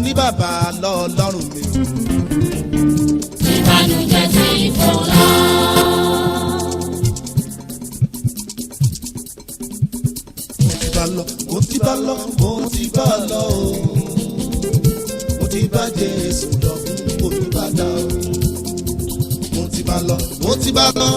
ní bàbá lọ́lọ́run mi. ìbànújẹ́ tí kò lọ. mo ti bá lọ mo ti bá Jésù lọ olùbàdà mo ti bá lọ.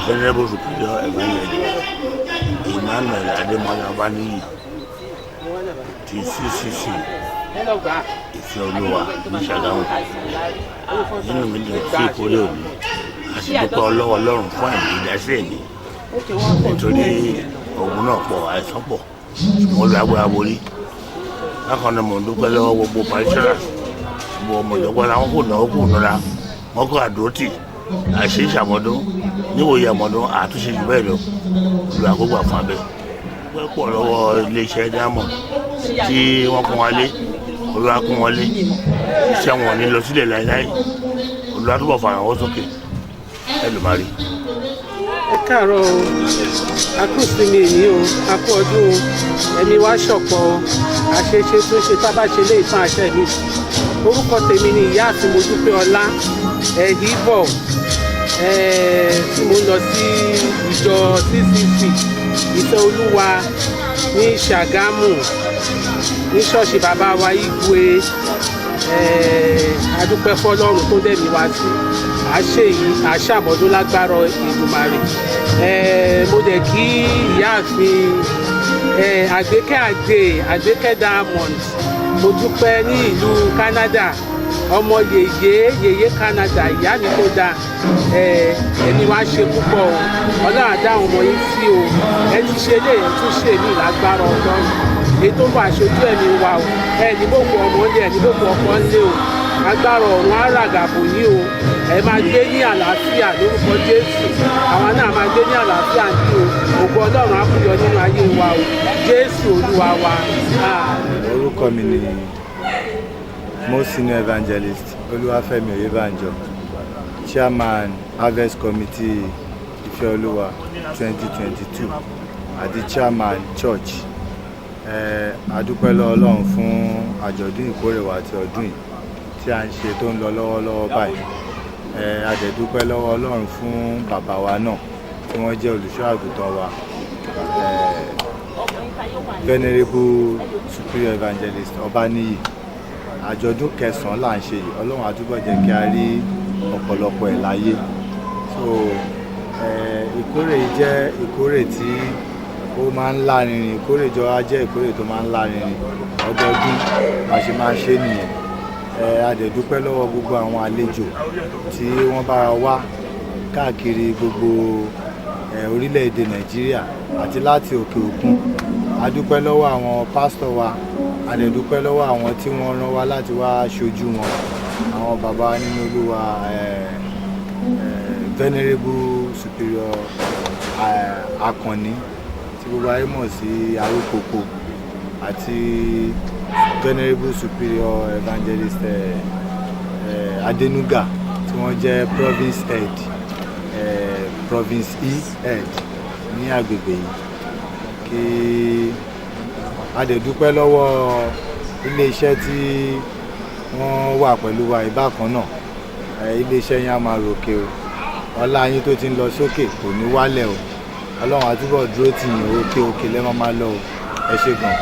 Venerable Superior Emmanuel Ademayabani ti CCC Ife-Oluwa ní Shagamu nínú mi dùn sí ìkórè òní àti dúpẹ́ ọlọ́wọ́ Ọlọ́run fún àmì ìdásílẹ̀ mi nítorí òun náà pọ̀ àìsàn pọ̀ wọ́n lọ agbára borí bákan náà mò ń dúpẹ́ lọ́wọ́ gbogbo parishioners gbogbo ọmọ ìjọba làwọn kò náwó kò nira wọn kò àdótì àṣẹ ìṣàmọ́dún níwòye àmọ́dún àtúnṣe jù bẹ́ẹ̀ lọ lu àkókò àfọ̀n abẹ́ wọ́n pọ̀ lọ́wọ́ iléeṣẹ́ diamond tí wọ́n kún wọn lé olúwa kún wọn lé iṣẹ́ wọn ní lọ sílẹ̀ láíláí olúwa túbọ̀ fara wọn sókè ẹ lò má rí. ẹ káàárọ̀ o akúùsì mi èyí o akú ọdún o ẹ̀mí wá ṣọ̀pọ̀ àṣeṣe tó ṣe tábàṣe lé ìtàn àṣẹ mi orúkọ tèmi ni ìyá àti Modúpẹ́ Ọlá ẹ̀híbọ̀ tí mo lọ sí ìjọ CCC Ife-Oluwa ní Shagamu ní ṣọ́ọ̀ṣì bàbá wa Igwe adúpẹ́ fọlọ́run tó dẹ̀mí wá sí àṣẹ yìí àṣàmọ́dún lágbára Èdùmàrè mo dẹ̀ kí ìyáàfin àgbékẹ́ diamond mo dúpẹ́ ní ìlú Canada ọmọ yèyé Canada ìyá mi tó dáa ẹni wá ṣe púpọ̀ o ọlọ́run àdá àwọn ọmọ yìí sí o ẹ ti ṣe lé ẹ tún ṣe ní ìlágbára ọlọ́run ètò bá aṣojú ẹ̀mí wa o ẹni gbogbo ọmọ ilé ẹni gbogbo ọkọ ńlé o agbára ọ̀run àràgàbò yìí o ẹ máa gbé ní àlàáfíà lórúkọ Jésù àwọn náà máa gbé ní àlàáfíà ní o ògo ọlọ́run á kúyọ nínú ayé wa o Jésù Olúwa wa. orúkọ mi ni most senior evangelist Olúwafẹ́mi Oyèbánjọ chairman harvest committee Ife-Oluwa 2022 àti chairman church. Adúpẹ́ lọ́wọ́ Ọlọ́run fún àjọ̀dún ìkórè wa ti ọdún yìí tí a ń ṣe tó ń lọ lọ́wọ́lọ́wọ́ báyìí. Adẹ̀dúpẹ́ lọ́wọ́ Ọlọ́run fún bàbá wa náà tí wọ́n jẹ́ olùṣọ́ àgùntàn wa venerable superior evangelist Ọbáníyì. Àjọ̀dún kẹsàn-án là ń ṣe yìí Ọlọ́run á túbọ̀ jẹ́ kí a rí ọ̀pọ̀lọpọ̀ ẹ̀ láyé. So ìkórè yìí jẹ́ ìkórè tí ó máa ń lárinrin, ìkórè jọ á jẹ́ ìkórè tó máa ń lárinrin ọdọọdún bá ṣe máa ṣe nìyẹn. Adẹ̀dúpẹ́ lọ́wọ́ gbogbo àwọn àlejò tí wọ́n bá wá káàkiri gbogbo orílẹ̀-èdè Nàìjíríà àti láti òkè òkun. Adúpẹ́ lọ́wọ́ àwọn pásítọ̀ wa, adẹ̀dúpẹ́ lọ́wọ́ àwọn tí wọ́n rán wa láti wá ṣojú wọn, àwọn bàbá nínú Olúwa venerable superior Akànní tí gbogbo ayé mọ̀ sí Arókòkò àti venerable superior evangelist Adénúgà tí wọ́n jẹ́ province head province head ní agbègbè yìí. Kí adẹ̀dúpẹ́ lọ́wọ́ iléeṣẹ́ tí wọ́n wà pẹ̀lú wa ìbákan náà. Iléeṣẹ́ yẹn á máa ròkè o, ọlá yín tó ti ń lọ sókè kò ní wálẹ̀ o, Ọlọ́run á túbọ̀ dúró tì yín òkè òkè lẹ́ máa lọ o. Ẹ ṣé gan.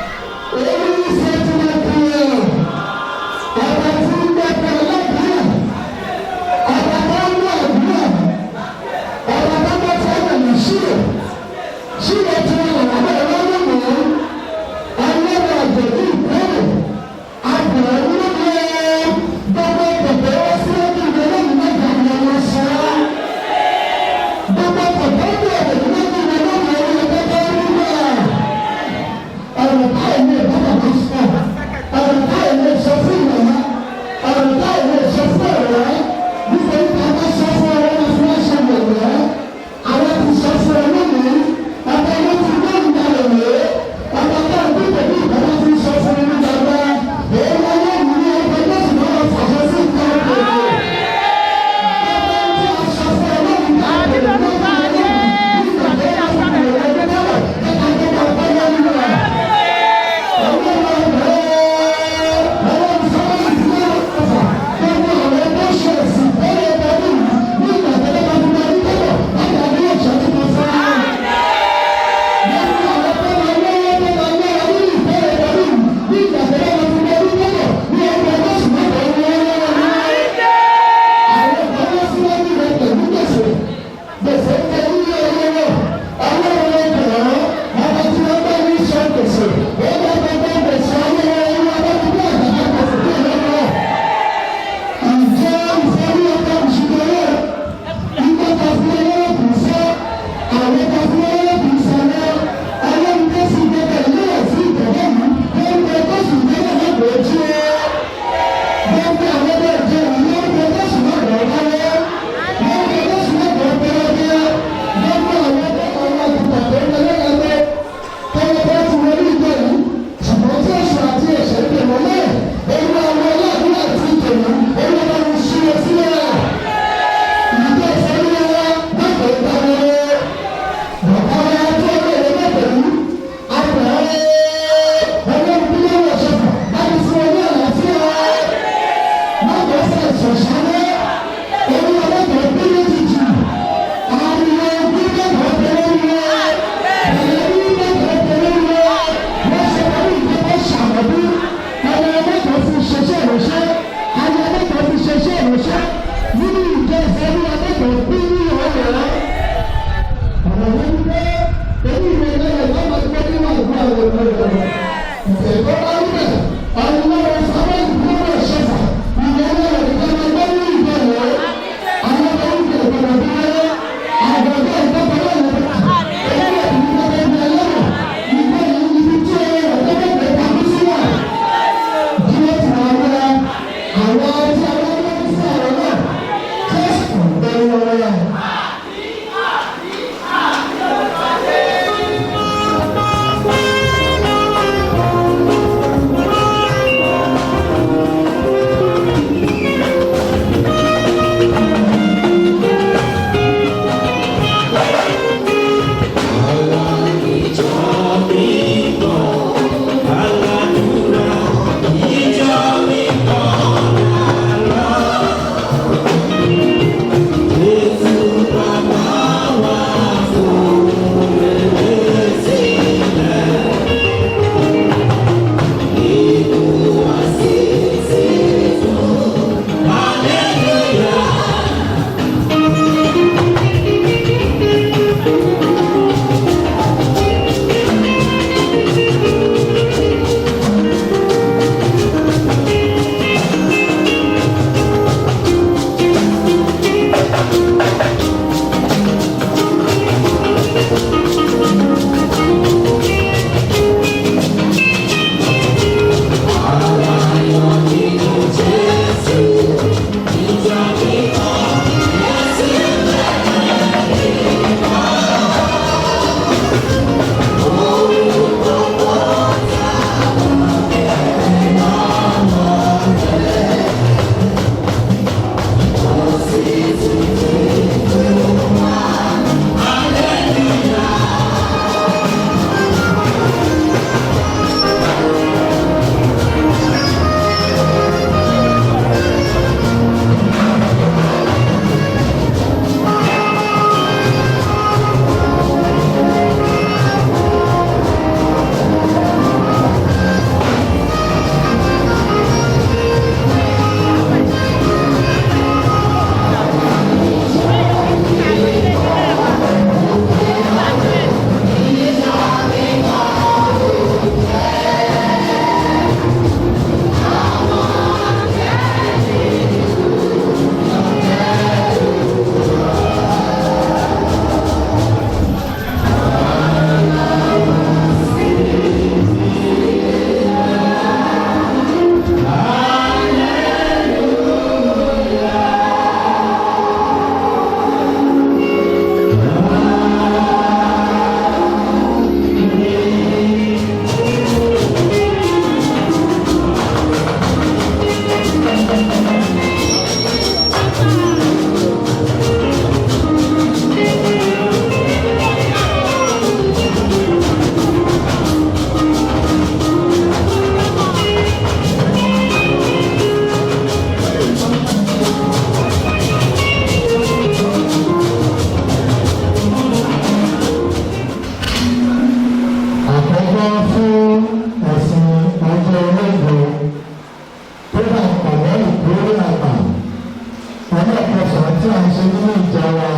tí a ń ṣe nínú ìjọ wa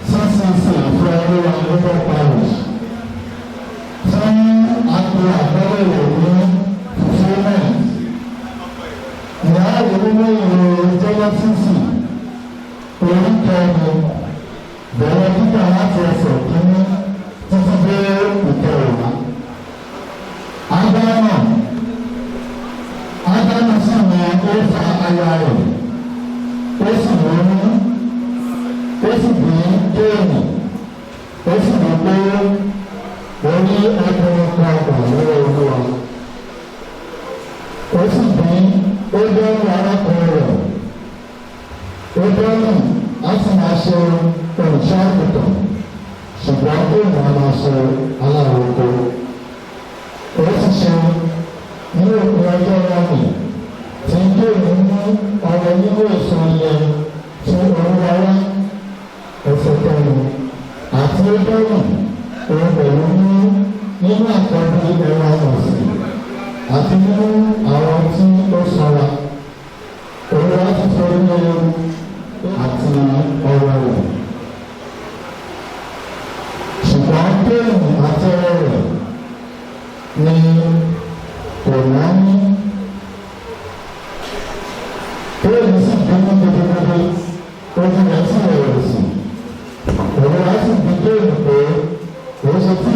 CCC Ife-Oluwa local parish tí a pe àgbẹ̀rẹ̀ rẹ̀ ní fulfilment. Ìyá ìwúwo ìròyìn Jẹ́nẹ́sísì orí kẹrin bẹ̀rẹ̀ kíkà láti ẹsẹ̀ kínní títí dé ìkẹrìnlá. Ádámù sì ní ó fa aya rẹ̀, ó sì lóyún, ó sì bí Kéènì, ó sì rí pé orí ọkùnrin kan gbà lọ́wọ́ Olúwa. Ó sì bí Ógónì arákùnrin rẹ̀. Ógónì á sì máa ṣe olùṣọ́ àgùntàn, ṣùgbọ́n Kéènì á máa ṣe alároko. Ó sì ṣe ní òpin ọjọ́ wọn nì tí Kéènì mú ọrẹ nínú èso ilẹ̀ tí Olúwa wá ẹsẹ̀ kẹrin àti Ógónì òun pẹ̀lú nínú àkọ́bí ẹran ọ̀sìn àti nínú àwọn tí ó sanra. Olúwa ti fẹ́ ní àti ọrẹ rẹ̀. Ṣùgbọ́n Kéènì àti ọrẹ rẹ̀ ni kò náání. Kéènì sì bínú gidigidi, ojú rẹ̀ sì rẹ̀wẹ̀sì. Olúwa sì bi Kéènì pé òun ṣe tí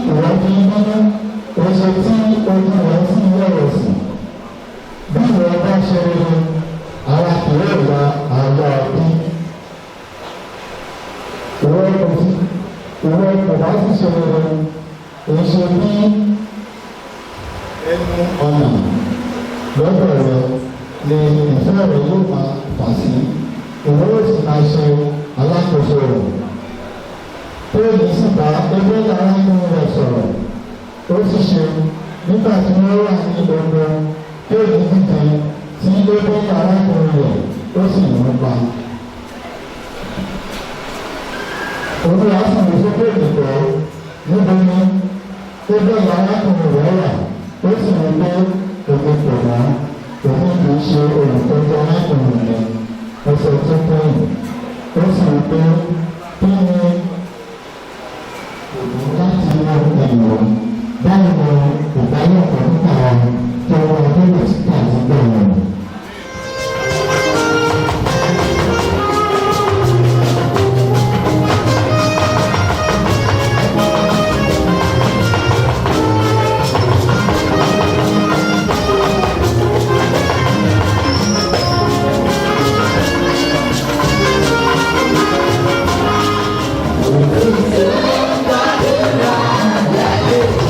ìwọ fi bínú, òun ṣe tí ojú rẹ̀ sì rẹ̀wẹ̀sì. Bí ìwọ bá ṣe rere, ara kì yóò gba àlọ́ ọdún. Ìwọ kò bá sì ṣe rere, òun ṣe bí ẹnu ọ̀nà lọ́dọ̀ rẹ̀ ni ìfẹ́ rẹ̀ yóò máa fà sí. Ìwọ yóò sì máa ṣe alákòóso rẹ̀. Kéènì sì bá ẹgbẹ́ arákùnrin rẹ̀ sọ̀rọ̀. Ó sì ṣe nígbà tí wọ́n wà ní Ogun, Kéènì dìde sí ẹgbẹ́ arákùnrin rẹ̀, ó sì lù ú pa. Olúwa sì wí fún Kéènì pé níbo ni ẹgbẹ́ arákùnrin rẹ̀ wà? Ó sì wí pé èmi kò mọ̀, èmi kì í ṣe olùtọ́jú arákùnrin rẹ̀. Ẹsẹ̀ tó kẹ́yìn, ó sì wí pé kí ni láti mọ ẹ̀yọ̀ báwo ìbálòpọ̀ nípa wọn tó wọ́n tó lè síta àti bẹ́ẹ̀ lọ. Gbàdúrà lálẹ́.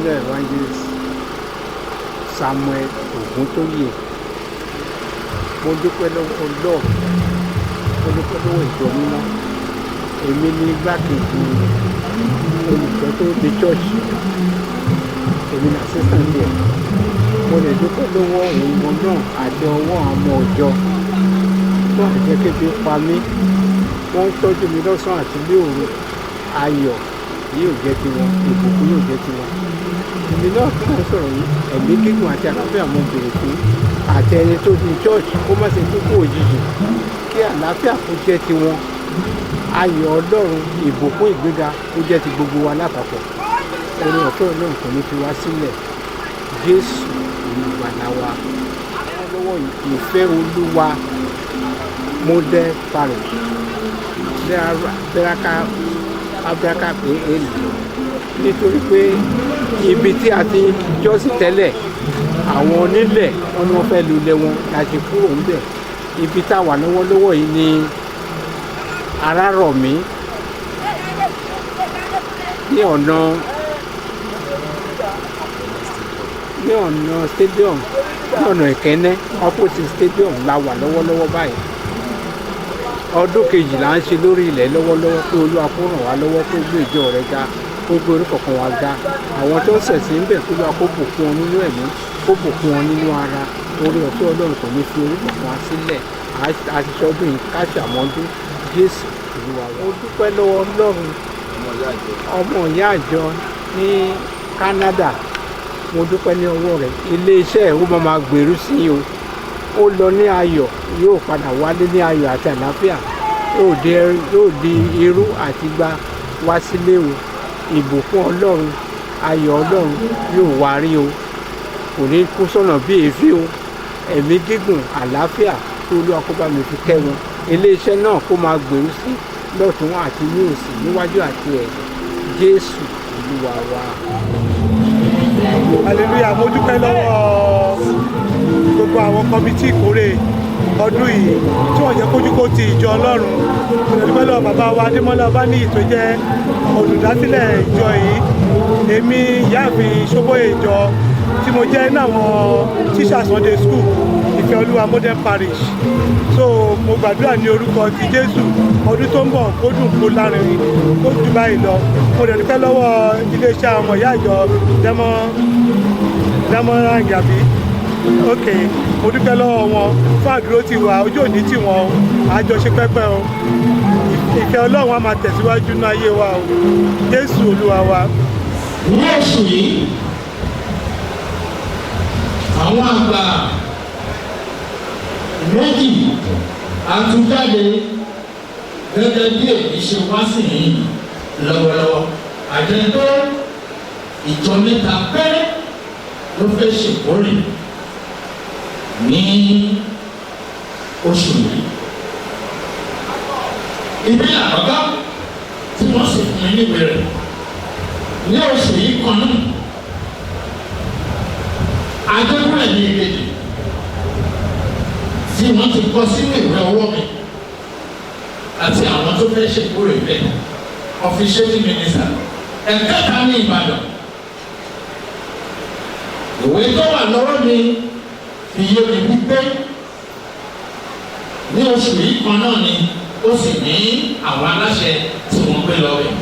senior evangelist Samuel Ogun. Mo dúpẹ́ lọ́wọ́ Ọlọ́run, mo dúpẹ́ lọ́wọ́ ìjọ mímọ́. Èmi ní igbákejì olùkọ́ tó di church, èmi ní assistant there. Mo lè dúpẹ́ lọ́wọ́ òun náà àti ọwọ́ àwọn ọmọ ọjọ́ tó àjẹkẹ́bí pa mí. Wọ́n ń tọ́jú mi lọ́sàn-án àti ní òru. Ayọ̀ yóò jẹ́ tiwọn, ìbùkún yóò jẹ́ tiwọn. Èmi náà tó ń sọ̀rọ̀ yìí, ẹ̀mí gígùn àti àlàáfíà mo bèrè fún àti ẹni tó di church kó má ṣe kúkú òjijì, kí àlàáfíà kó jẹ́ tiwọn. Ayọ̀ Ọlọ́run, ìbùkún, ìgbéga kó jẹ́ ti gbogbo wa lápapọ̀. Oore ọ̀fẹ́ Ọlọ́run kò ní fi wá sílẹ̀. Jésù olùgbàlà wa. Lọ́wọ́ Ife-Oluwa model parish Berracadi nítorí pé ibi tí a ti jọ́sìn tẹ́lẹ̀ àwọn onílẹ̀ wọn ni wọ́n fẹ́ lulẹ̀ wọn láti kúrò ńbẹ̀. Ibi tá a wà lọ́wọ́lọ́wọ́ yìí ni Arárọ̀mí ní ọ̀nà stadium, ní ọ̀nà Ìkẹ́nẹ́ opposite stadium la wà lọ́wọ́lọ́wọ́ báyìí. Ọdún kejì là ń ṣe lórí ilẹ̀ lọ́wọ́lọ́wọ́ pé Olúwa kó ràn wá lọ́wọ́ kó gbé ìjọ rẹ̀ ga, kó gbé orí kọ̀ọ̀kan wa ga. Àwọn tó ń ṣẹ̀sìn ń bẹ̀ kó Olúwa kó bùkún wọn nínú ẹ̀mí, kó bùkún wọn nínú ara. Oore ọ̀fẹ́ Ọlọ́run kò ní fi orí kọ̀ọ̀kan wa sílẹ̀. Àṣìṣọ́dún yìí ká ṣàmọ́dún. Jésù Olúwa wa. Mo dúpẹ́ lọ́wọ́ Ọlọ́run, ọmọ ìyá àjọ ní Canada. Mo dúpẹ́ ní ọwọ́ rẹ̀. Ilé-iṣẹ́ ẹ̀ ó máa gbèrú sí i o. Ó lọ ní ayọ̀, yóò padà wálé ní ayọ̀ àti àlàáfíà. Yóò di irú àti gba wá sílé o. Ìbùkún Ọlọ́run, ayọ̀ Ọlọ́run yóò wá rí o. Kò ní kú sọ́nà bí èéfín o. Ẹ̀mí gígùn, àlàáfíà tó Olúwa kó bá mi fi kẹ́ wọn. Ilé-iṣẹ́ náà kó máa gbèrú sí lọ́tùn àti ní òsì, níwájú àti ẹ̀yìn. Jésù Olúwa wa. Hallelujah, mo dúpẹ́ lọ́wọ́ gbogbo àwọn kọmitì ìkórè ọdún yìí tí wọ́n jẹ́ kójú kó ti ìjọ Ọlọ́run. Mo dúpẹ́ lọ́wọ́ bàbá wa Adémọ́lá Ọbáníyì tó jẹ́ olùdásílẹ̀ ìjọ yìí. Èmi ìyáàfin Ṣóbóyè ìjọ tí mo jẹ́ ní àwọn tíṣà Sunday school Ife-Oluwa model parish. So mo gbàdúrà ní orúkọ ti Jésù ọdún tó ń bọ̀ kó dùn kó lárinrin kó jù báyìí lọ. Mo dúpẹ́ lọ́wọ́ iléeṣẹ́ àwọn ọmọ ìyá ìjọ Berracadi. Ok, mo dúpẹ́ lọ́wọ́ wọn fún àdúró ti wà, ojú òní tì wọ́n o, àjọṣe pẹ́pẹ́ o. Ìfẹ́ Ọlọ́run á máa tẹ̀síwájú ní ayé wa o. Jésù Olúwa wa. Ní oṣù yìí, àwọn àgbà méjì àtúnjáde gẹ́gẹ́ bí èyí ṣe wá sí yìí lọ́wọ́lọ́wọ́. Àjẹ́ńtó ìjọ mẹ́ta péré ló fẹ́ ṣèkórè ní oṣù yìí. Ibi àkọ́kọ́ tí wọ́n sì fún mi níwèé rẹ̀ ní oṣù yìí kan náà. Adébúrẹ̀ ní ìkejì tí wọ́n ti kọ sínú ìwé ọwọ́ mi àti àwọn tó fẹ́ ṣèkórè bẹ́ẹ̀ official minister ẹ̀kẹta ní Ìbàdàn. Ìwé tó wà lọ́wọ́ mi fi yé mi wípé ní oṣù yìí kan náà ni ó sì ní àwọn aláṣẹ tí wọ́n gbé lọ rẹ̀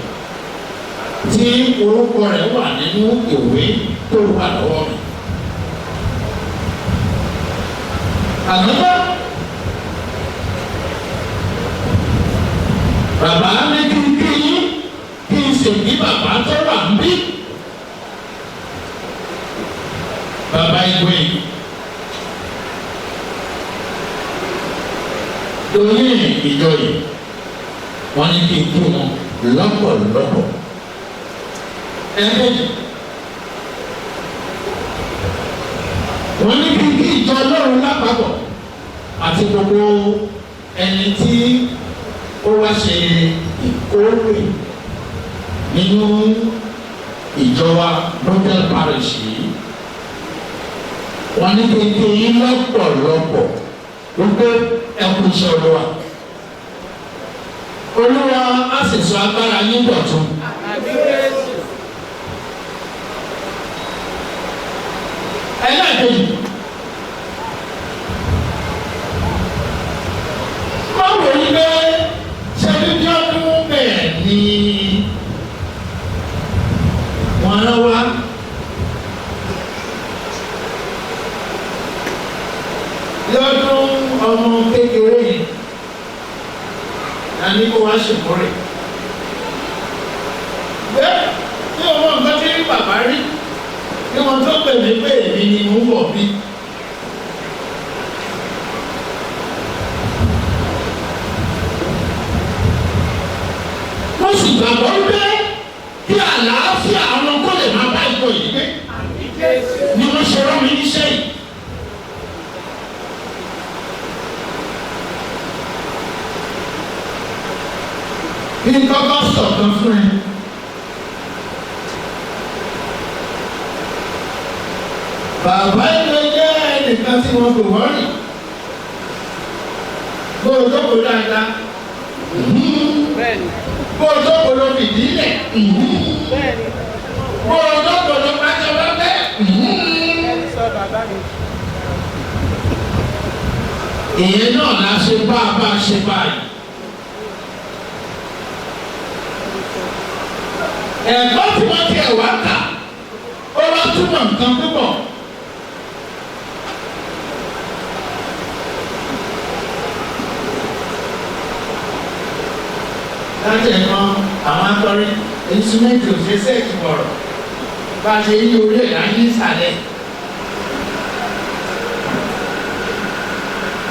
tí orúkọ rẹ̀ wà nínú ìwé tó wà lọ́wọ́ mi. Àgbẹ̀bọ̀ bàbá ní kí n sì ní bàbá tó wà ń bí. Bàbá ìwé lórí ìjọ yìí wọ́n ní kí n kí wọn lọ́pọ̀lọpọ̀. Ẹ̀ẹ́dẹ́gbẹ̀jì wọ́n ní kí n kí ìjọ Ọlọ́run lápapọ̀ àti gbogbo ẹni tí ó wá ṣe ìkórè nínú ìjọ wa model parish yìí. Wọ́n ní kí n kí yín lọ́pọ̀lọpọ̀ wípé ẹ kú iṣẹ́ Olúwa. Olúwa á sì sọ agbára yín dọ̀tun. wá ṣèkórè. bẹ́ẹ̀ tí ọmọ nǹkan tí rí bàbá rí kí wọ́n tó pè mí pé èmi ni mo ń bọ̀ bí. wọ́n sì gbàgbọ́ pé kí àlàáfíà àwọn kó lè máa bá ìkó yìí gbé ni wọ́n ṣe rán mi níṣẹ́ yìí. kí n kọ́kọ́ sọ̀tàn fún ẹ. bàbá ilé jẹ́ ẹnìkan tí wọ́n kò wọ́rì. bó o jókòó dáadáa. bó o jókòó ló fìdí lẹ̀. bó o jókòó ló pàṣẹ lọ́tẹ̀. ìyẹn náà la ṣe bá a bá a ṣe báyìí. ẹ̀kọ́ tí wọ́n ti ẹ̀wà kà ó wá túmọ̀ nǹkan púpọ̀. láti ẹ̀kan àwọn akọrin instrument ò ṣe sẹ́ẹ̀kì bọ̀rọ̀ bá a ṣe yí orí ẹ̀ láyé ìsàlẹ̀.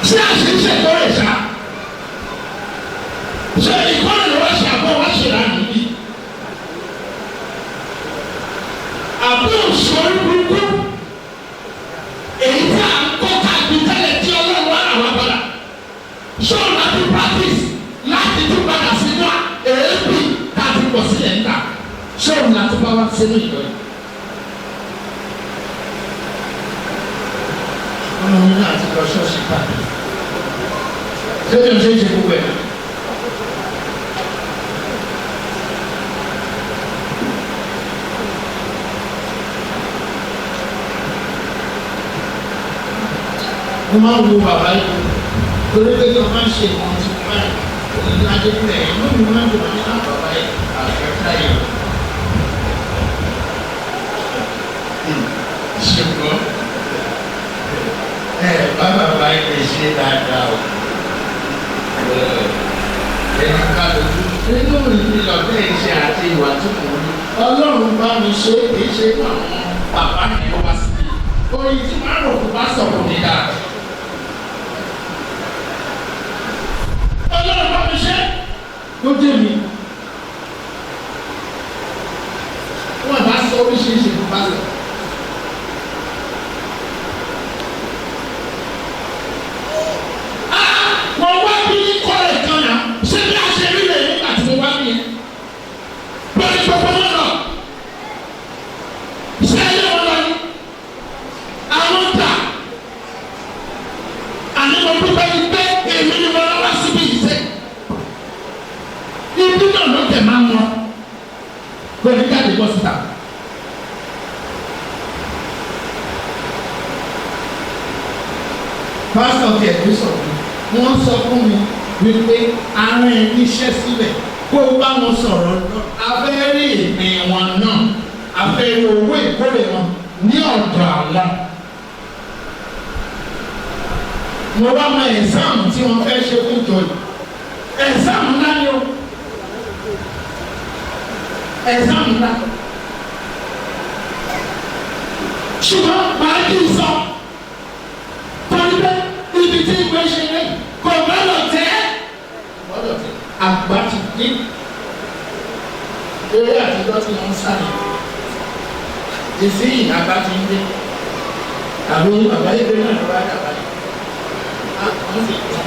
ṣé àṣìṣe tó rẹ̀ ṣá ṣé ìkọ́ni ló wá ṣe àbọ̀ wá ṣe lánàá bí. àbí òṣèré burúkú èyí tí a ń kọ́ káàkiri tẹ́lẹ̀ tí ọlọ́run wà láwọn abọ́lá ṣọ́ọ̀ láti practice láti tún padà sínú èébì káàkiri pọ̀ sílẹ̀ níta ṣọ́ọ̀ láti bá wá sínú ìjọ yìí. ọmọ mi náà ti lọ ṣọ́ọ̀ṣì káàkiri ṣé bí o ṣe ń ṣe gbogbo ẹ̀. mo máa ń wo bàbá yìí torí pé tó máa ń ṣe ìwọ̀n tí mo máa ń ní adébúlẹ̀ inú mi máa ń dùn ní náà bàbá yìí àgbẹ̀ká yìí. ṣùgbọ́n bá bàbá yìí lè ṣe dáadáa o ẹni ká lójú nínú ìlọ bẹ́ẹ̀ ṣe àti ìwà tí mo ní ọlọ́run bá mi ṣe kì í ṣe àwọn bàbá mi wá sí i oyin tí máa ń rò fún bá sọ̀rọ̀ mi dáa. ọlọ́run bá mi ṣe ló dé mi. wọ́n bá sọ oríṣiríṣi fún pásítọ̀. wọ́n wá bí ní kọ́lẹ̀ kan náà ṣé bí a ṣe rí lè nígbà tí mo wá bí yẹn. bọ́ọ̀lù gbogbo wọn lọ. ṣé ayé wọn lọ ní. àwọn ta àní mo dúpẹ́ ní pé èmi ni mo lọ́wọ́ síbi ìṣe. ibi náà ló tẹ̀ máa ń wọn. pẹ̀lú jáde bọ́ síta. pásítọ̀ tí ẹ̀mí sọ̀rọ̀ wọ́n sọ fún mi wípé àwọn ẹni iṣẹ́ síbẹ̀ kó bá wọn sọ̀rọ̀ abẹ́rẹ́ ìpè wọn náà abẹ́rẹ́ owó ìkórè wọn ní ọ̀dọ̀ àwọn. mo wá mọ ẹ̀sáàmù tí wọ́n fẹ́ ṣe fún ìjọ yìí ẹ̀sáàmù ńlá ni o ẹ̀sáàmù ńlá ṣùgbọ́n màá kì í sọ torí pé ibi tí ìgbé ṣe lé kò gbọ́dọ̀ tẹ́ àgbà ti dé eré àtijọ́ tí wọ́n ń sáré ìsíyìn àgbà ti ń dé àbí bàbá yìí bẹ́ẹ̀ náà lọ́wọ́ àgbà yìí wọ́n sì tán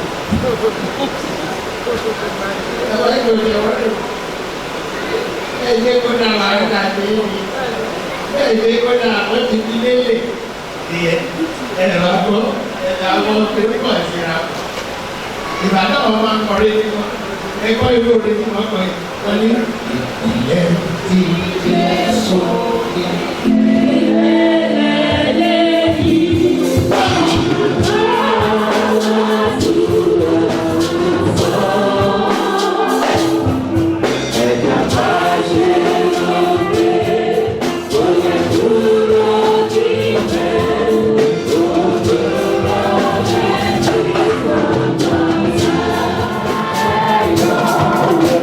bàbá yìí bẹ́ẹ̀ lọ́wọ́ rẹ̀ ẹ̀yẹ́ kó náà wà á dà dé ẹ̀yẹ́ kó náà wọ́n ti di lélẹ̀ ẹ̀rọ àgbọ̀ àwọn pẹ̀lúkọ̀ ìfira ìbàdàn wọn máa ń kọrí ní wọn ẹ̀kọ́ ìwé òde tí wọ́n kọ wọn ní ìpìlẹ̀ tí Jésù Oh,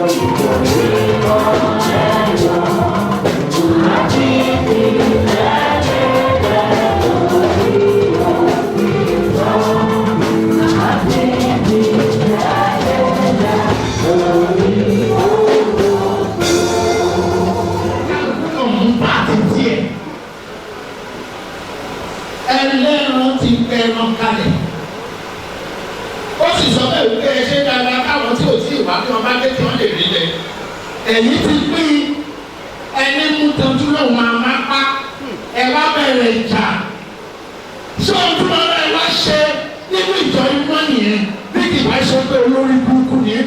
ẹlẹ́ran ti pẹran kalẹ̀ ó sì sọ bẹ́ẹ̀ wípé ẹ ṣe dáadáa káwọn tí ò tí ì wá bí wọn bá dé kí wọ́n lè rí lẹ̀ ẹ̀yìn ti pín ẹni mú tọ́jú lòun máa pa ẹ wá bẹ̀rẹ̀ ìjà ṣé ohun tí wọ́n bá wá ṣe nínú ìjọ iná nìyẹn bí kì bá ṣe pé olórí burúkú nìyẹn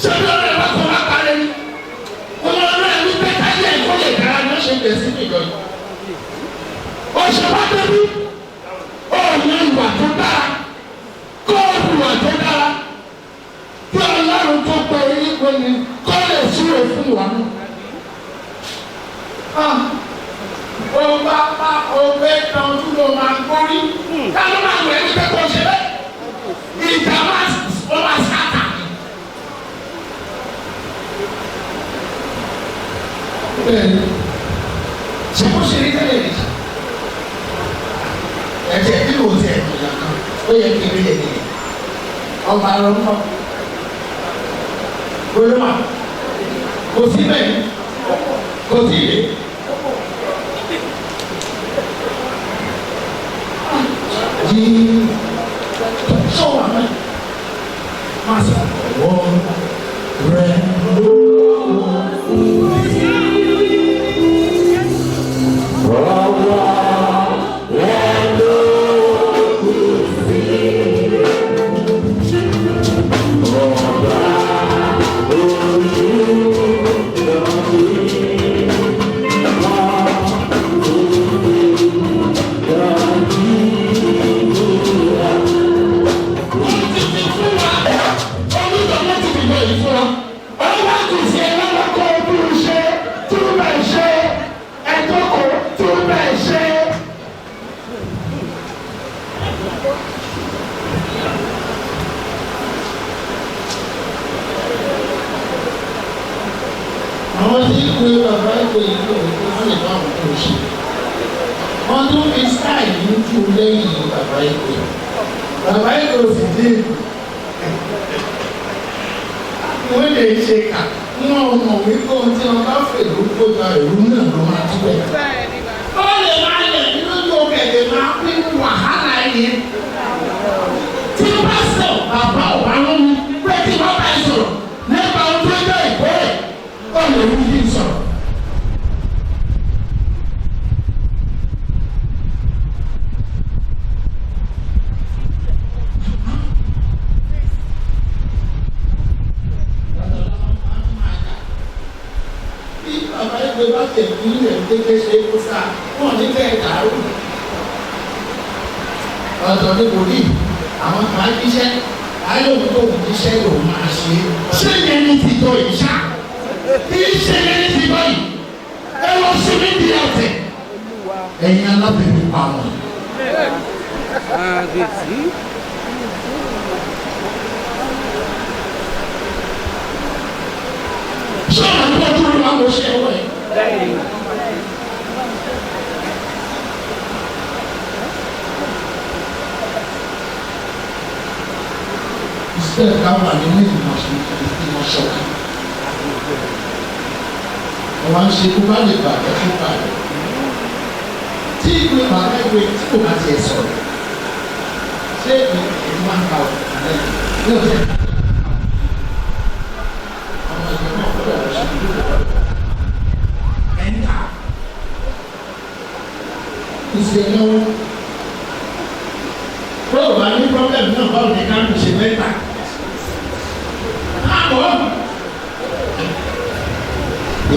ṣé bí ọ̀rẹ́ wa kọ́ wá parẹ́ ni ọmọ ọ̀rẹ́ mi pé káyé ẹ̀kọ́ lè dára ní ọ̀ṣẹ̀ bẹ̀ sí ìjọ yìí ọ̀ṣẹ̀ wá débi ọ̀yàn ìwà tó dára kọ́ ìwà tó dára kí ọlọ́run tó pẹ́ onígbò ni kọ́ lè súre fún ìwà náà. ó bá pa òwe kan tó lọ máa gbórí ká ló máa wẹ̀ ní pẹ́pọ̀ ṣe bẹ́ẹ̀ ìjà máa sáta. bẹ́ẹ̀ni ṣé kò ṣe ní tẹ́lẹ̀ nìyí ẹ̀jẹ̀ bí o ti ẹ̀kọ́ yà kan ó yẹ kí ebi lè ní ọba arọ ńkọ olúwa kò sí bẹ́ẹ̀ kò sí ilé. Yìí sọ̀rọ̀ àmọ́ máa sọ wọ́n rẹ̀ àwọn tí ń pe bàbá ìpè ìlú òkú wọn lè bá àwọn tó ṣe wọn tún fi sáì ní ju lẹ́yìn bàbá ìpè òsì dé wọn lè ṣe kà wọn ò mọ̀ wípé ohun tí wọn bá fèrè ó kójọ ìlú náà ló máa tún bẹ̀. ó lè máa lẹ̀ nínú tó kẹ̀kẹ́ máa pín wàhálà yẹn tí wọ́n bá sọ bàbá ọ̀bá wọn pé tí wọ́n bá sọ̀rọ̀ nípa ohun tó jẹ́ ìkórè ó lè wú bí sọ̀rọ̀. bí bàbá ìgbé bá tẹ̀lé ilẹ̀ kékeré ṣe kó sáà wọ́n ní bẹ́ẹ̀ dàrú. ọ̀dọ̀ ní wòlíì àwọn kan á jíṣẹ́ ayélujára tó kù jíṣẹ́ yóò máa ṣe ṣé yẹn ní ti tọ́ yìí ṣá kì í ṣe yẹn ní ti tọ́ yìí ẹ lọ sí mi di ọ̀tẹ̀ ẹ̀yin alábẹ̀rẹ̀ pa wọn. ṣé àwọn tó dúró máa ń ṣe ẹwọ́ ẹ̀. Instead ká wà nínú ìmọ̀ ṣọ̀kan. Ọ̀wá ń ṣe kó bá lè bàjẹ́ kó bàjẹ́. Tí ìwé bàbá ìwé tí kò bá tiẹ̀ sọ̀rọ̀, ṣé ìwé máa ń ka ọ̀rọ̀ ní ọ̀sẹ̀? Ọmọ ìgbẹ́ náà fọ́dọ̀ ọ̀rọ̀ ṣe ìlú ìwọ̀. Ẹ̀ńtà. Ìṣèlú. Bọ́ọ̀ bá ní pọ́blẹ́mù náà báwo ni ká ń ṣe mẹ́ta?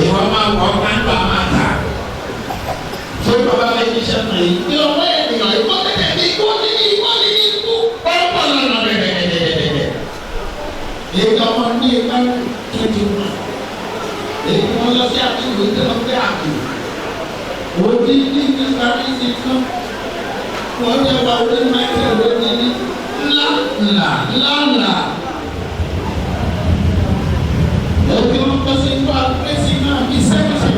Ìwọ máa wọ káńtà máa tà. Ṣé bàbá bá yí iṣẹ́ náà yìí? Ní ọwọ́ ènìyàn ìwọ tẹ̀tẹ̀ ní ikú ní ikú ní ikú. Ó ń bọ̀ lọ́nà bẹ̀rẹ̀. Èyí ọmọ ní ipa tuntun náà. Èyí wọn lọ sí àtúntò tí wọ́n fẹ́ àpò. Òdi ní nípa ní ti tán. Wọ́n jẹ́ wa orí máìkì lórí ní ńlá. Ẹbí wọn kọ́ sí ikú àpèsè náà bí sẹ́kẹ̀sì.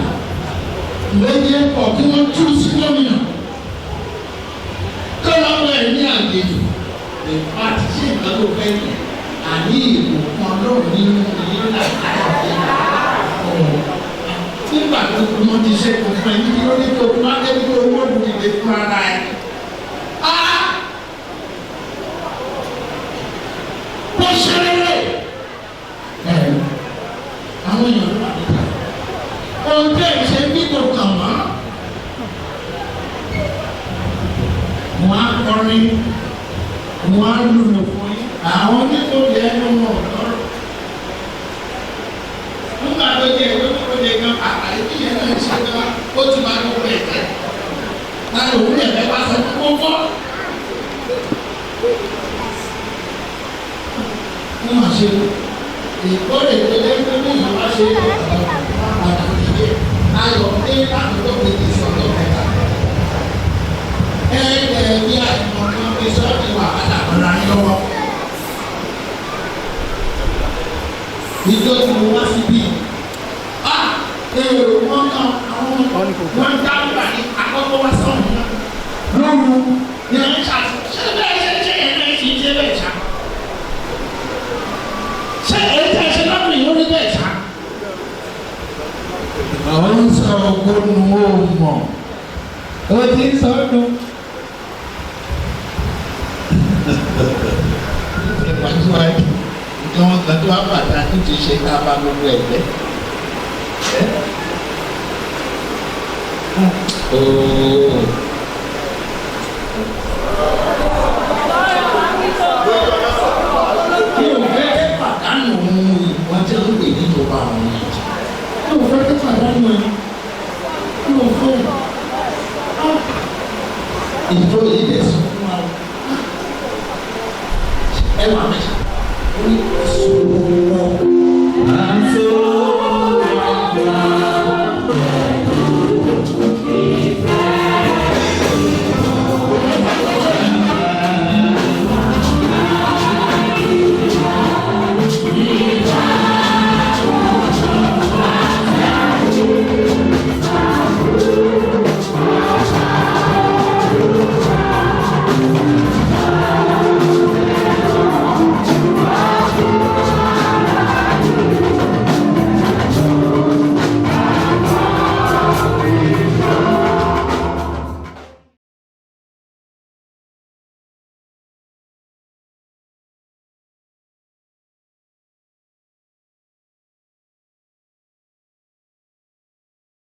Méjì ẹ̀kọ́ kí wọ́n tú sí gómìnà. Kọ́lọ́wọ́ ẹ̀ ní àgbèjì. Ìfà ti ṣe nǹkan tó fẹ́ yẹn. Àní ìbò kan lóòrùn nínú ìlú Nàìjíríà. Nígbà tó kún mọ́ ti ṣe kò fún ẹ ní kí ló ní tó kún á débi tó owó ìdílé fún ara ẹ. wọ́n á kọrin wọ́n á lùlù fún yín àwọn nítorí ẹnu wọn lọ́rọ̀ nígbà tó jẹ́ ìwé tó lè gan àtàlẹ́ tí yẹn náà ṣe gan ó ti máa lọ wọ ẹ̀fẹ́ láti òun ẹ̀fẹ́ wá sọ fún kókó wọ́n máa ṣe ìkórè tó lé tó ní ìwà ṣe àtàlẹ́ ayọ̀ dé láti tó fi ti sọ̀rọ̀ kẹta bí àìmọ̀ kan fi sọ́ọ̀tì wà látàkọ́ra yín lọ́wọ́. Ìjọ tí mo wá síbí, èrò wọn kan àwọn wọn dábàá ní àkọ́kọ́ wá sọ́ọ̀nù náà. Lóru ni wọ́n ṣàtúnṣe ṣé bẹ́ẹ̀ ṣe yẹn náà ṣe ṣe bẹ́ẹ̀ ṣá. Ṣé èyí tẹ̀ ṣe lọ́dún yìí ó rí bẹ́ẹ̀ ṣá? Àwọn ń sọ ọgbọ́n ó mọ̀. Ó ti ń sọ ọdún. Ìpàdúwájú ìjọba kan tó wá pàtàkì ti ṣe ká bá gbogbo ẹgbẹ́. Kí o fẹ́ pàdánù ìwọ́n tí ó ń pè ní ìjọba àwọn yìí. Kí o fẹ́ pàdánù ẹ̀. Kí o fẹ́ ìjọ yìí lè sọ fún wa. Ẹ wà mẹ́ta.